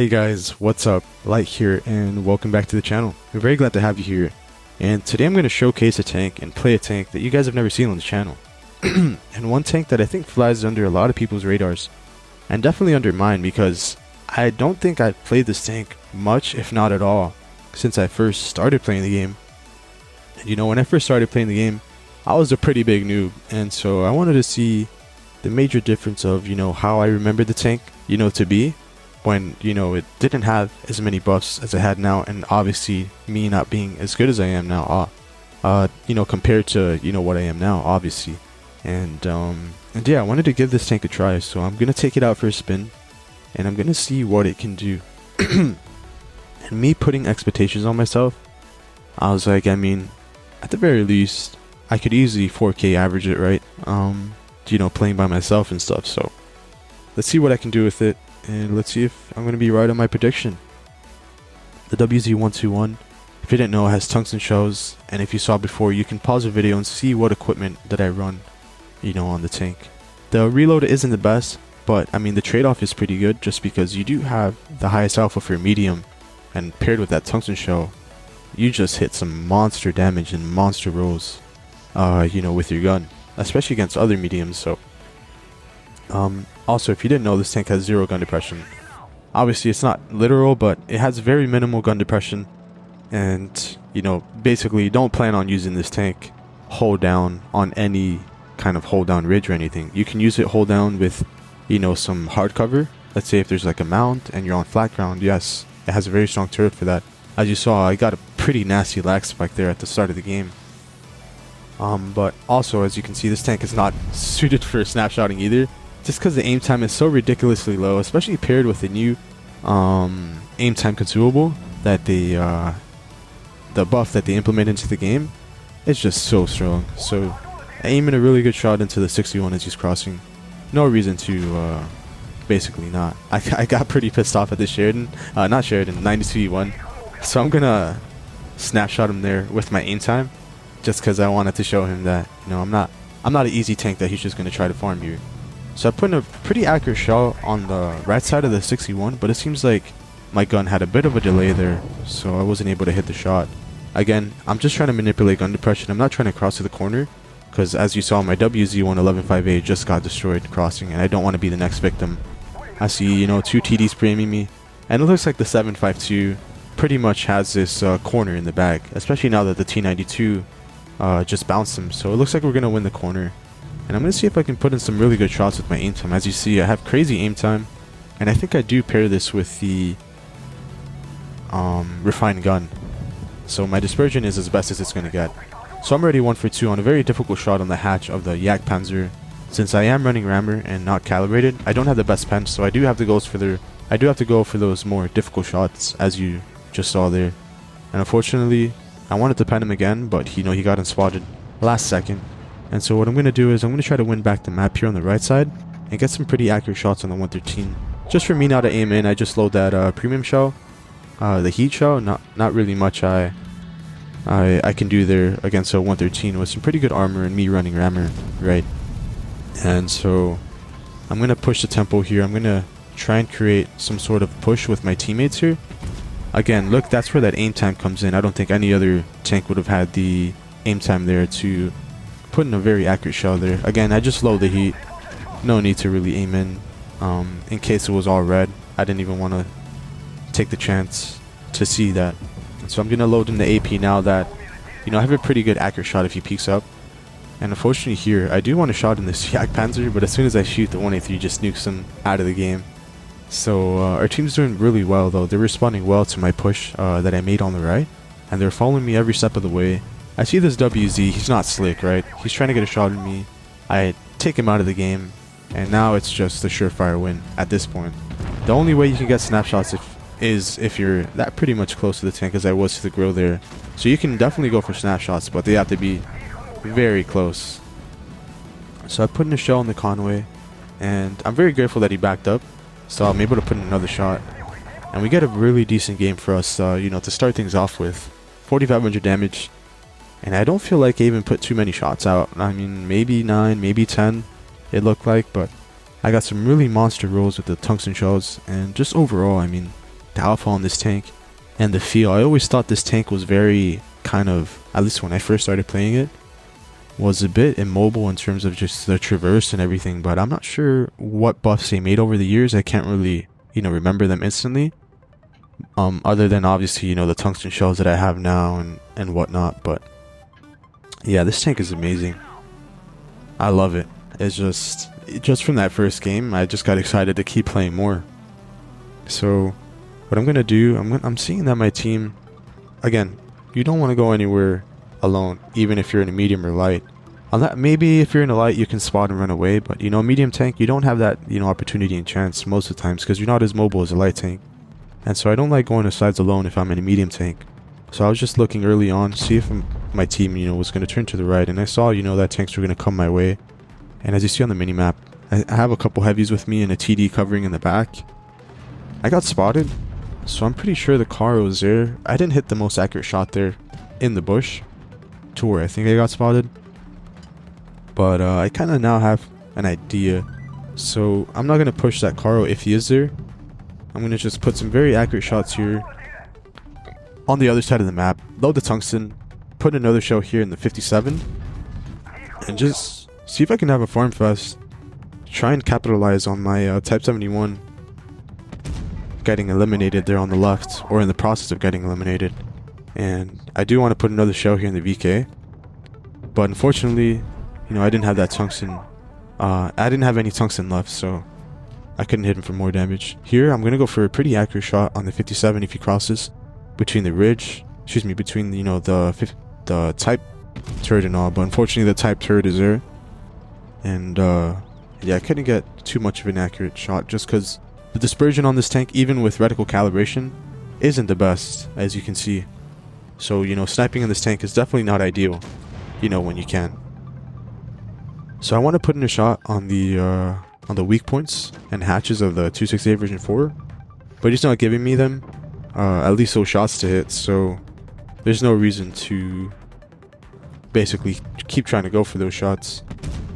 Hey guys, what's up? Light here and welcome back to the channel. I'm very glad to have you here. And today I'm going to showcase a tank and play a tank that you guys have never seen on the channel. And one tank that I think flies under a lot of people's radars. And definitely under mine because I don't think I've played this tank much, if not at all, since I first started playing the game. And you know, when I first started playing the game, I was a pretty big noob. And so I wanted to see the major difference of, you know, how I remember the tank, you know, to be. When, you know, it didn't have as many buffs as it had now, and obviously me not being as good as I am now, you know, compared to, you know, what I am now, obviously. And yeah, I wanted to give this tank a try, so I'm gonna take it out for a spin, and I'm gonna see what it can do. And me putting expectations on myself, I was like, I mean, at the very least, I could easily 4K average it, right? You know, playing by myself and stuff, so let's see what I can do with it. And let's see if I'm going to be right on my prediction. The WZ-121, if you didn't know, has tungsten shells, and if you saw before, you can pause the video and see what equipment that I run, you know, on the tank. The reload isn't the best, but I mean the trade-off is pretty good just because you do have the highest alpha for medium, and paired with that tungsten shell, you just hit some monster damage and monster rolls, you know, with your gun, especially against other mediums. So also, if you didn't know, this tank has 0 gun depression. Obviously, it's not literal, but it has very minimal gun depression. And, you know, basically, don't plan on using this tank hold down on any kind of hold down ridge or anything. You can use it hold down with, you know, some hard cover. Let's say if there's like a mount and you're on flat ground, yes, it has a very strong turret for that. As you saw, I got a pretty nasty lag spike there at the start of the game. But also, as you can see, this tank is not suited for snapshotting either. Just because the aim time is so ridiculously low, especially paired with the new aim time consumable that they the buff that they implement into the game, it's just so strong. So aiming a really good shot into the 61 as he's crossing, no reason to basically not. I got pretty pissed off at this Sheridan, not Sheridan, 92E1. So I'm gonna snapshot him there with my aim time, just because I wanted to show him that, you know, I'm not an easy tank that he's just gonna try to farm here. So I put in a pretty accurate shot on the right side of the 61, but it seems like my gun had a bit of a delay there, so I wasn't able to hit the shot. Again, I'm just trying to manipulate gun depression. I'm not trying to cross to the corner, because as you saw, my WZ-115A just got destroyed crossing, and I don't want to be the next victim. I see, you know, 2 TDs framing me, and it looks like the 7.52 pretty much has this corner in the bag, especially now that the T92 just bounced him. So it looks like we're going to win the corner. And I'm going to see if I can put in some really good shots with my aim time. As you see, I have crazy aim time. And I think I do pair this with the refined gun. So my dispersion is as best as it's going to get. So I'm already 1 for 2 on a very difficult shot on the hatch of the Yak Panzer. Since I am running rammer and not calibrated, I don't have the best pen. So I do have to go for those more difficult shots, as you just saw there. And unfortunately, I wanted to pen him again, but you know, he got unspotted last second. And so what I'm going to do is I'm going to try to win back the map here on the right side and get some pretty accurate shots on the 113. Just for me now to aim in, I just load that premium shell, the heat shell. Not really much I can do there against a 113 with some pretty good armor and me running rammer, right? And so I'm going to push the tempo here. I'm going to try and create some sort of push with my teammates here. Again, look, that's where that aim time comes in. I don't think any other tank would have had the aim time there to put in a very accurate shell there. Again, I just load the heat. No need to really aim in case it was all red. I didn't even want to take the chance to see that. So I'm going to load in the AP now that, you know, I have a pretty good accurate shot if he peeks up. And unfortunately here, I do want to shot in this Yak Panzer, but as soon as I shoot, the 183 just nukes him out of the game. So our team's doing really well though. They're responding well to my push that I made on the right. And they're following me every step of the way. I see this WZ, he's not slick, right? He's trying to get a shot at me. I take him out of the game, and now it's just a surefire win at this point. The only way you can get snapshots is if you're that pretty much close to the tank as I was to the grill there. So you can definitely go for snapshots, but they have to be very close. So I put in a shell in the Conway, and I'm very grateful that he backed up. So I'm able to put in another shot. And we get a really decent game for us, you know, to start things off with. 4,500 damage. And I don't feel like I even put too many shots out. I mean, maybe 9, maybe 10, it looked like. But I got some really monster rolls with the tungsten shells. And just overall, I mean, the alpha on this tank and the feel. I always thought this tank was very kind of, at least when I first started playing it, was a bit immobile in terms of just the traverse and everything, but I'm not sure what buffs they made over the years. I can't really, you know, remember them instantly. Other than obviously, you know, the tungsten shells that I have now and whatnot. But yeah, this tank is amazing. I love it. It's just from that first game, I just got excited to keep playing more. So what I'm gonna do, I'm seeing that my team, again, you don't want to go anywhere alone, even if you're in a medium or light. Maybe if you're in a light you can spot and run away, but you know, medium tank, you don't have that, you know, opportunity and chance most of the times because you're not as mobile as a light tank. And so I don't like going to sides alone if I'm in a medium tank. So I was just looking early on, see if my team, you know, was going to turn to the right, and I saw, you know, that tanks were going to come my way. And as you see on the minimap, I have a couple heavies with me and a TD covering in the back. I got spotted, so I'm pretty sure the car was there. I didn't hit the most accurate shot there in the bush to where I think I got spotted, but I kind of now have an idea. So I'm not going to push that car if he is there. I'm going to just put some very accurate shots here on the other side of the map, load the tungsten, put another shell here in the 57, and just see if I can have a farm fest, try and capitalize on my Type 71 getting eliminated there on the left, or in the process of getting eliminated. And I do want to put another shell here in the VK, but unfortunately, you know, I didn't have that tungsten. I didn't have any tungsten left, so I couldn't hit him for more damage. Here, I'm going to go for a pretty accurate shot on the 57 if he crosses between the ridge, between, you know, the type turret and all, but unfortunately the type turret is there. And yeah, I couldn't get too much of an accurate shot just because the dispersion on this tank, even with reticle calibration, isn't the best, as you can see. So, you know, sniping in this tank is definitely not ideal, you know, when you can. So I want to put in a shot on the weak points and hatches of the 268 version 4, but he's not giving me them, at least those shots to hit, so there's no reason to basically keep trying to go for those shots.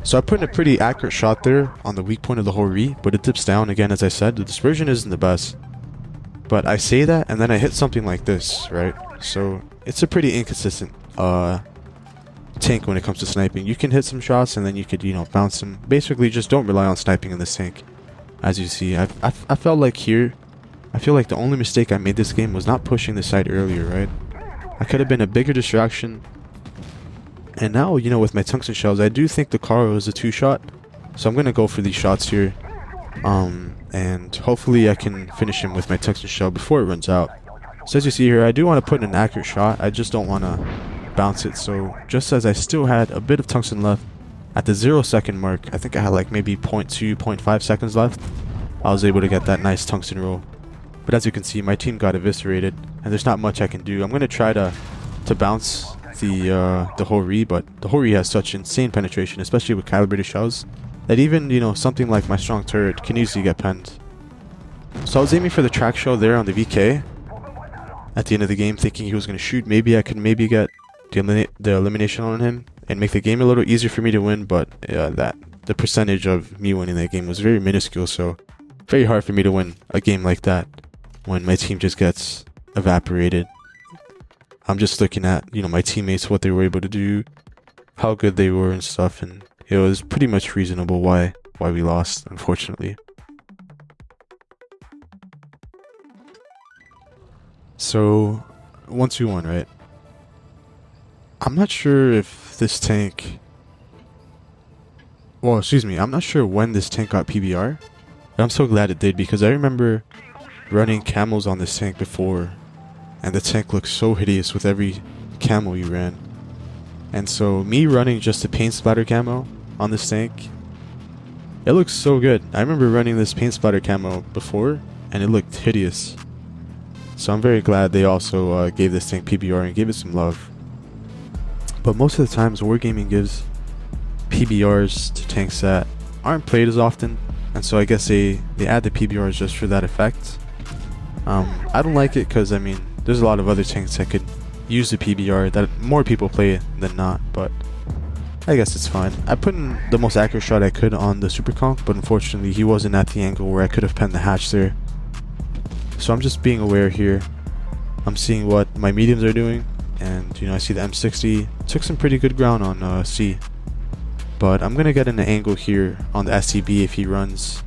So I put in a pretty accurate shot there on the weak point of the Hori, but it dips down again. As I said, the dispersion isn't the best, but I say that and then I hit something like this, right? So it's a pretty inconsistent tank when it comes to sniping. You can hit some shots and then you could, you know, bounce them. Basically, just don't rely on sniping in this tank. As you see, I felt like here, I feel like the only mistake I made this game was not pushing the side earlier, right? I could have been a bigger distraction. And now, you know, with my tungsten shells, I do think the Karo is a 2-shot. So I'm going to go for these shots here. And hopefully I can finish him with my tungsten shell before it runs out. So as you see here, I do want to put in an accurate shot. I just don't want to bounce it. So just as I still had a bit of tungsten left at the 0-second mark, I think I had like maybe 0.2, 0.5 seconds left, I was able to get that nice tungsten roll. But as you can see, my team got eviscerated and there's not much I can do. I'm going to try to bounce the Hori, but the Hori has such insane penetration, especially with calibrated shells, that even, you know, something like my strong turret can easily get penned. So I was aiming for the track shell there on the VK at the end of the game, thinking he was going to shoot. Maybe I could get the elimination on him and make the game a little easier for me to win, but the percentage of me winning that game was very minuscule, so very hard for me to win a game like that when my team just gets evaporated. I'm just looking at, you know, my teammates, what they were able to do, how good they were and stuff, and it was pretty much reasonable why we lost, unfortunately. So 121, right? I'm not sure if this tank, well, excuse me, I'm not sure when this tank got PBR, but I'm so glad it did, because I remember running camos on this tank before, and the tank looks so hideous with every camo you ran. And so me running just a paint splatter camo on this tank, it looks so good. I remember running this paint splatter camo before and it looked hideous. So I'm very glad they also gave this tank PBR and gave it some love. But most of the times Wargaming gives PBRs to tanks that aren't played as often, and so I guess they add the PBRs just for that effect. I don't like it because, I mean, there's a lot of other tanks that could use the PBR that more people play than not, but I guess it's fine. I put in the most accurate shot I could on the Super Conk, but unfortunately he wasn't at the angle where I could have penned the hatch there. So I'm just being aware here. I'm seeing what my mediums are doing, and you know, I see the M60 took some pretty good ground on C, but I'm gonna get an angle here on the SCB if he runs.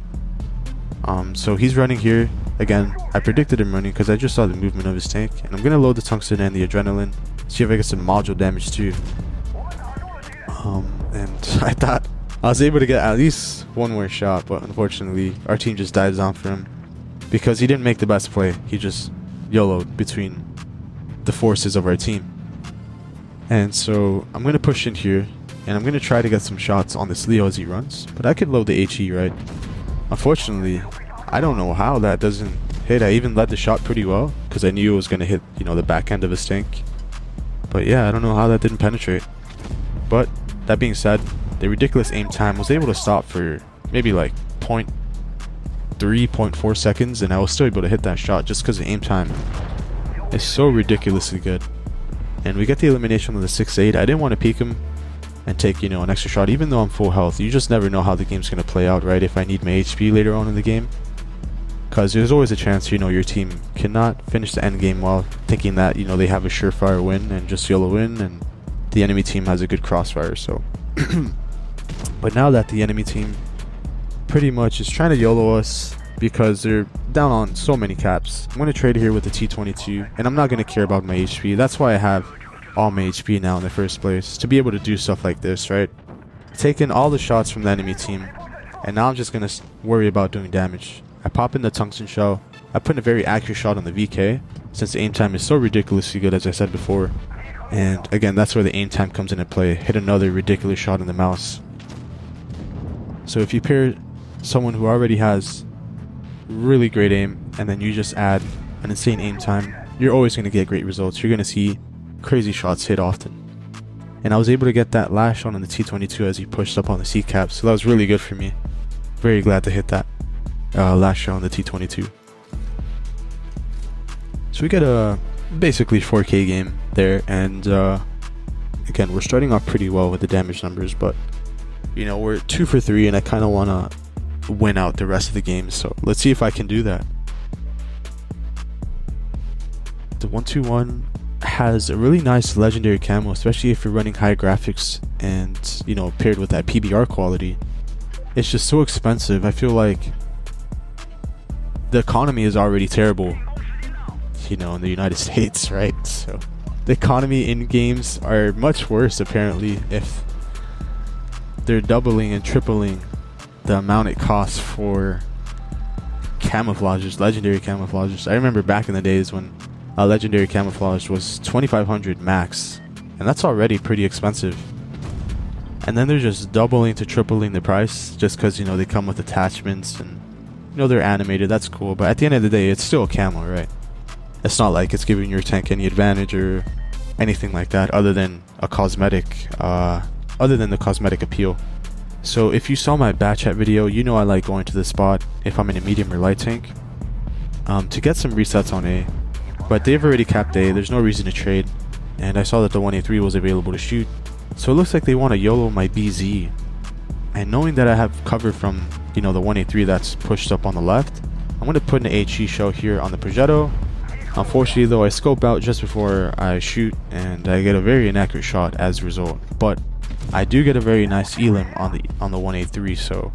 So he's running here again. I predicted him running because I just saw the movement of his tank, and I'm gonna load the tungsten and the adrenaline, see if I get some module damage too. And I thought I was able to get at least one more shot, but unfortunately our team just dives down for him because he didn't make the best play. He just YOLO'd between the forces of our team. And so I'm going to push in here, and I'm going to try to get some shots on this Leo as he runs, but I could load the HE, right? Unfortunately, I don't know how that doesn't hit. I even led the shot pretty well because I knew it was going to hit, you know, the back end of his tank. But yeah, I don't know how that didn't penetrate. But that being said, the ridiculous aim time was able to stop for maybe like 0.3, 0.4 seconds, and I was still able to hit that shot just because the aim time is so ridiculously good. And we get the elimination on the 6-8. I didn't want to peek him and take, you know, an extra shot, even though I'm full health. You just never know how the game's going to play out, right? If I need my HP later on in the game, because there's always a chance, you know, your team cannot finish the end game while thinking that, you know, they have a surefire win and just YOLO win, and the enemy team has a good crossfire. So but now that the enemy team pretty much is trying to YOLO us because they're down on so many caps, I'm going to trade here with the T22, and I'm not going to care about my HP. That's why I have all my HP now in the first place, to be able to do stuff like this, right? Taking all the shots from the enemy team, and now I'm just going to worry about doing damage. I pop in the tungsten shell. I put in a very accurate shot on the VK, since the aim time is so ridiculously good, as I said before. And again, that's where the aim time comes into play. Hit another ridiculous shot in the mouse. So if you pair someone who already has really great aim, and then you just add an insane aim time, you're always going to get great results. You're going to see crazy shots hit often. And I was able to get that last shot on the T22 as he pushed up on the C cap, so that was really good for me. Very glad to hit that last shot on the T22. So we get a basically 4K game there, and again, we're starting off pretty well with the damage numbers, but you know, we're 2 for 3, and I kind of want to win out the rest of the game, so let's see if I can do that. The 121 has a really nice legendary camo, especially if you're running high graphics and, you know, paired with that PBR quality. It's just so expensive. I feel like the economy is already terrible, you know, in the United States, right? So the economy in games are much worse apparently if they're doubling and tripling the amount it costs for camouflages, legendary camouflages. I remember back in the days when a legendary camouflage was 2,500 max, and that's already pretty expensive. And then they're just doubling to tripling the price just because, you know, they come with attachments and, you know, they're animated. That's cool, but at the end of the day, it's still a camo, right? It's not like it's giving your tank any advantage or anything like that, other than a cosmetic, other than the cosmetic appeal. So if you saw my bat chat video, you know I like going to the spot if I'm in a medium or light tank to get some resets on A. But they've already capped A, there's no reason to trade, and I saw that the 183 was available to shoot. So it looks like they want to YOLO my BZ. And knowing that I have cover from, you know, the 183 that's pushed up on the left, I'm going to put an HE shell here on the Progetto. Unfortunately though, I scope out just before I shoot, and I get a very inaccurate shot as a result. But I do get a very nice elim on the 183, so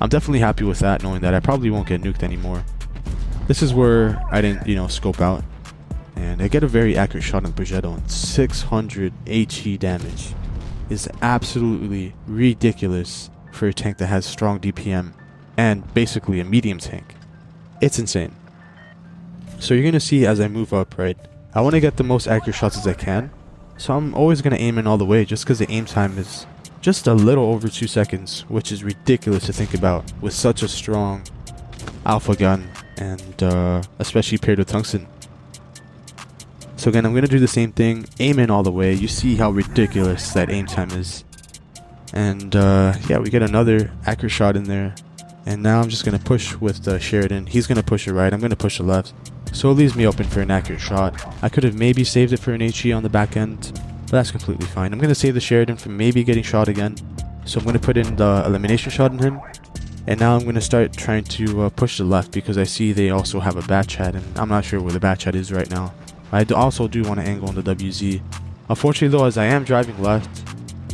I'm definitely happy with that, knowing that I probably won't get nuked anymore. This is where I didn't, you know, scope out, and I get a very accurate shot on Progetto, and 600 HE damage is absolutely ridiculous for a tank that has strong DPM and basically a medium tank. It's insane. So you're going to see as I move up, right, I want to get the most accurate shots as I can. So I'm always going to aim in all the way just because the aim time is just a little over 2 seconds, which is ridiculous to think about with such a strong alpha gun, and especially paired with tungsten. So again, I'm going to do the same thing, aim in all the way. You see how ridiculous that aim time is. And yeah, we get another accurate shot in there. And now I'm just going to push with Sheridan. He's going to push it right, I'm going to push the left. So it leaves me open for an accurate shot. I could have maybe saved it for an HE on the back end, but that's completely fine. I'm going to save the Sheridan from maybe getting shot again. So I'm going to put in the elimination shot on him. And now I'm going to start trying to push the left because I see they also have a bat chat, and I'm not sure where the bat chat is right now. I also do want to angle on the WZ. Unfortunately though, as I am driving left,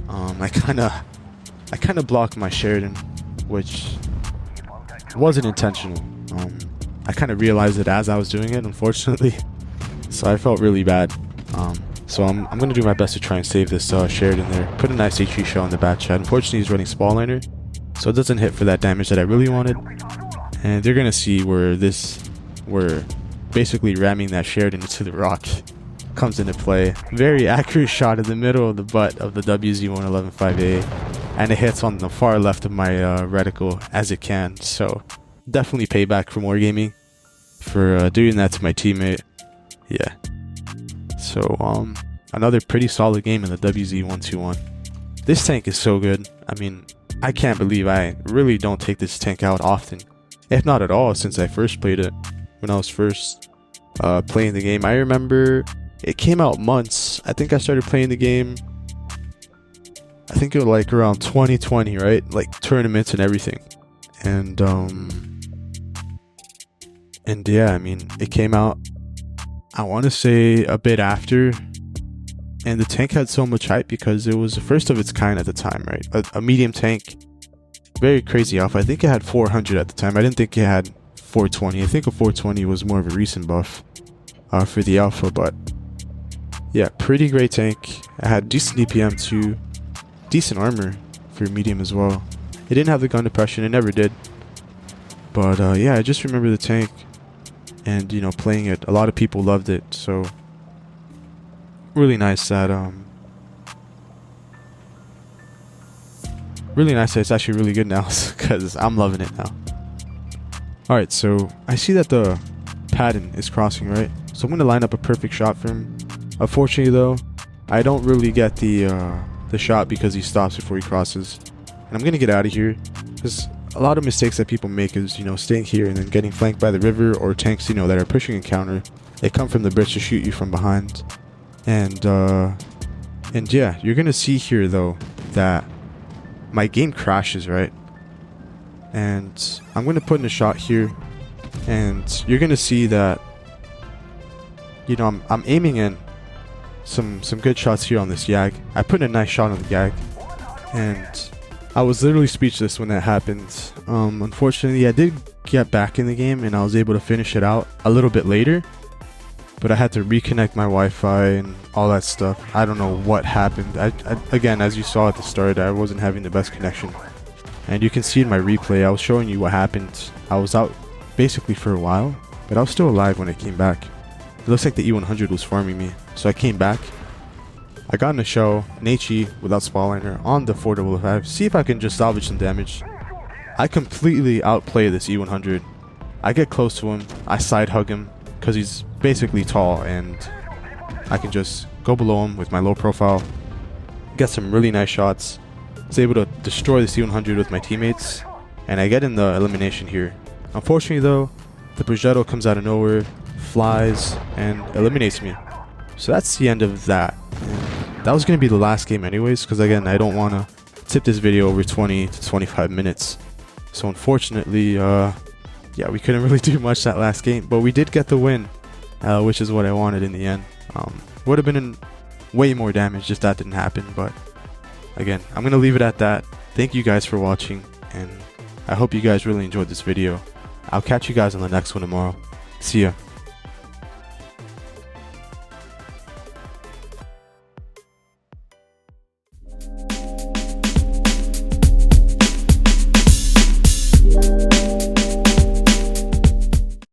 I kind of blocked my Sheridan, which wasn't intentional. I kind of realized it as I was doing it, unfortunately. So I felt really bad. So I'm going to do my best to try and save this Sheridan there. Put a nice HE shell in the bat chat. Unfortunately he's running Spall Liner, so it doesn't hit for that damage that I really wanted. And they're going to see where we're basically ramming that Sheridan into the rock comes into play. Very accurate shot in the middle of the butt of the WZ-121 5A, and it hits on the far left of my reticle as it can. So definitely payback for Wargaming for doing that to my teammate. Yeah. So another pretty solid game in the WZ-121. This tank is so good. I mean, I can't believe I really don't take this tank out often, if not at all, since I first played it. When I was first playing the game, I remember it came out months. I think I started playing the game, I think it was like around 2020, right? Like tournaments and everything. And yeah, I mean, it came out, I want to say a bit after, and the tank had so much hype because it was the first of its kind at the time, right? A medium tank, very crazy alpha. I think it had 400 at the time. I didn't think it had 420. I think a 420 was more of a recent buff for the alpha, but yeah, pretty great tank. It had decent DPM too, decent armor for medium as well. It didn't have the gun depression, it never did. But yeah, I just remember the tank, and you know, playing it, a lot of people loved it. So really nice that it's actually really good now, because I'm loving it now. Alright, so I see that the pattern is crossing, right? So I'm going to line up a perfect shot for him. Unfortunately though, I don't really get the shot because he stops before he crosses. And I'm going to get out of here, because a lot of mistakes that people make is, you know, staying here and then getting flanked by the river or tanks, you know, that are pushing a counter. They come from the bridge to shoot you from behind. And yeah, you're going to see here though that my game crashes, right? And I'm going to put in a shot here, and you're going to see that, you know, I'm aiming in some good shots here on this Yag. I put in a nice shot on the Yag, and I was literally speechless when that happened. Unfortunately, I did get back in the game and I was able to finish it out a little bit later, but I had to reconnect my Wi-Fi and all that stuff. I don't know what happened. Again, as you saw at the start, I wasn't having the best connection. And you can see in my replay, I was showing you what happened. I was out basically for a while, but I was still alive when I came back. It looks like the E100 was farming me. So I came back. I got in a shell, an HE without Spall Liner on the 455. See if I can just salvage some damage. I completely outplay this E100. I get close to him. I side hug him because he's basically tall, and I can just go below him with my low profile, get some really nice shots. I was able to destroy the C100 with my teammates, and I get in the elimination here. Unfortunately though, the Progetto comes out of nowhere, flies, and eliminates me. So that's the end of that. And that was going to be the last game anyways, because again, I don't want to tip this video over 20 to 25 minutes. So unfortunately, yeah, we couldn't really do much that last game, but we did get the win, which is what I wanted in the end. Would have been in way more damage if that didn't happen, but again, I'm going to leave it at that. Thank you guys for watching, and I hope you guys really enjoyed this video. I'll catch you guys on the next one tomorrow. See ya.